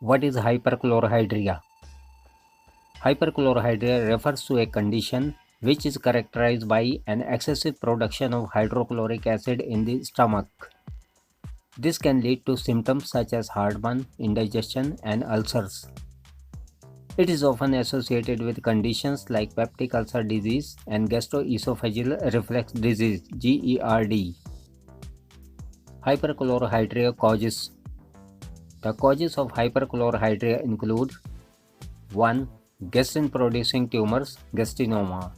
What is hyperchlorhydria? Hyperchlorhydria refers to a condition which is characterized by an excessive production of hydrochloric acid in the stomach. This can lead to symptoms such as heartburn, indigestion, and ulcers. It is often associated with conditions like peptic ulcer disease and gastroesophageal reflux disease (GERD). Hyperchlorhydria causes. The causes of hyperchlorhydria include 1. Gastrin-producing tumors, gastrinoma.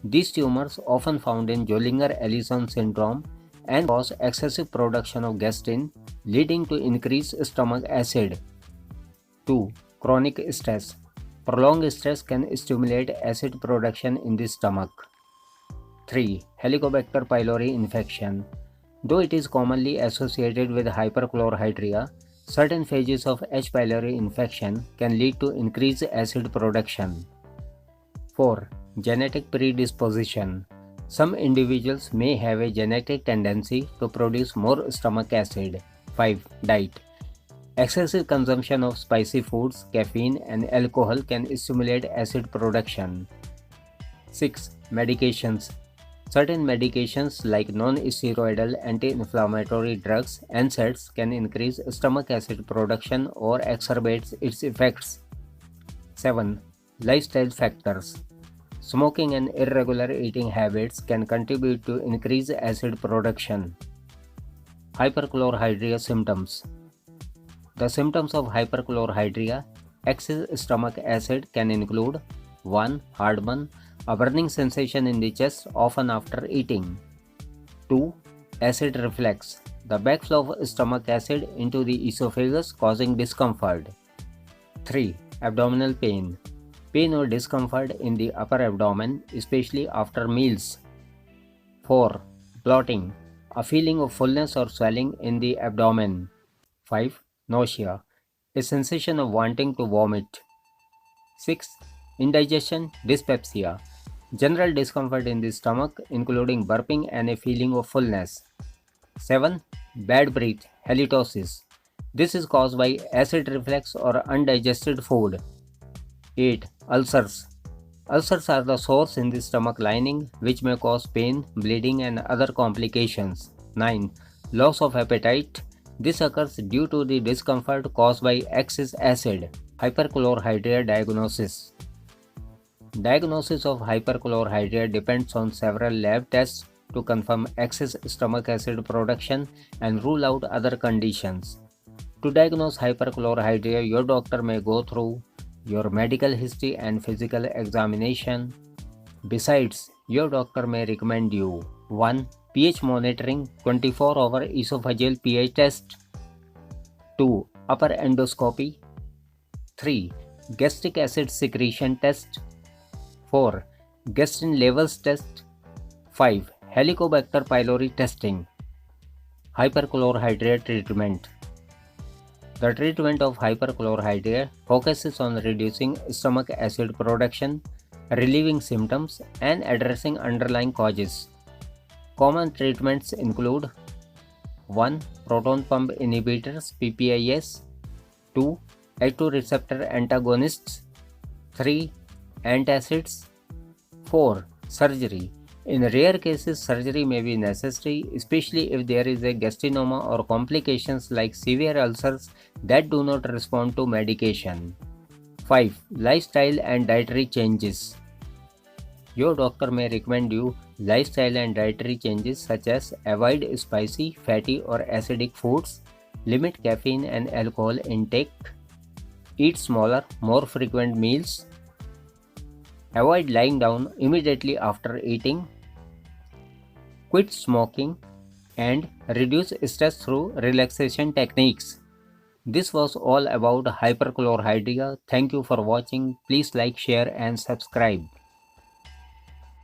These tumors, often found in Zollinger-Ellison syndrome, and cause excessive production of gastrin, leading to increased stomach acid. 2. Chronic stress. Prolonged stress can stimulate acid production in the stomach. 3. Helicobacter pylori infection. Though it is commonly associated with hyperchlorhydria, certain phases of H. pylori infection can lead to increased acid production. 4. Genetic predisposition. Some individuals may have a genetic tendency to produce more stomach acid. 5. Diet. Excessive consumption of spicy foods, caffeine, and alcohol can stimulate acid production. 6. Medications. Certain medications like non-steroidal anti-inflammatory drugs (NSAIDs) can increase stomach acid production or exacerbate its effects. 7. Lifestyle factors. Smoking and irregular eating habits can contribute to increased acid production. Hyperchlorhydria symptoms. The symptoms of hyperchlorhydria, excess stomach acid, can include 1. Heartburn, a burning sensation in the chest often after eating. 2. Acid reflux, the backflow of stomach acid into the esophagus causing discomfort. 3. Abdominal pain, pain or discomfort in the upper abdomen, especially after meals. 4. Bloating, a feeling of fullness or swelling in the abdomen. 5. Nausea, a sensation of wanting to vomit. 6. Indigestion, dyspepsia, general discomfort in the stomach including burping and a feeling of fullness. 7. Bad breath, halitosis. This is caused by acid reflux or undigested food. 8. Ulcers. Ulcers are the sores in the stomach lining which may cause pain, bleeding, and other complications. 9. Loss of appetite. This occurs due to the discomfort caused by excess acid. Hyperchlorhydria diagnosis. Diagnosis of hyperchlorhydria depends on several lab tests to confirm excess stomach acid production and rule out other conditions. To diagnose hyperchlorhydria, your doctor may go through your medical history and physical examination. Besides, your doctor may recommend you 1. pH monitoring 24-hour esophageal pH test. 2. Upper endoscopy. 3. Gastric acid secretion test. 4. Gastrin levels test. 5. Helicobacter pylori testing. Hyperchlorhydria treatment. The treatment of hyperchlorhydria focuses on reducing stomach acid production, relieving symptoms, and addressing underlying causes. Common treatments include 1. Proton pump inhibitors (PPIs). 2. H2 receptor antagonists. 3. Antacids. 4. Surgery. In rare cases, surgery may be necessary, especially if there is a gastrinoma or complications like severe ulcers that do not respond to medication. 5. Lifestyle and dietary changes. Your doctor may recommend you lifestyle and dietary changes such as avoid spicy, fatty, or acidic foods, limit caffeine and alcohol intake, eat smaller, more frequent meals, avoid lying down immediately after eating, quit smoking, and reduce stress through relaxation techniques. This was all about hyperchlorhydria. Thank you for watching. Please like, share, and subscribe.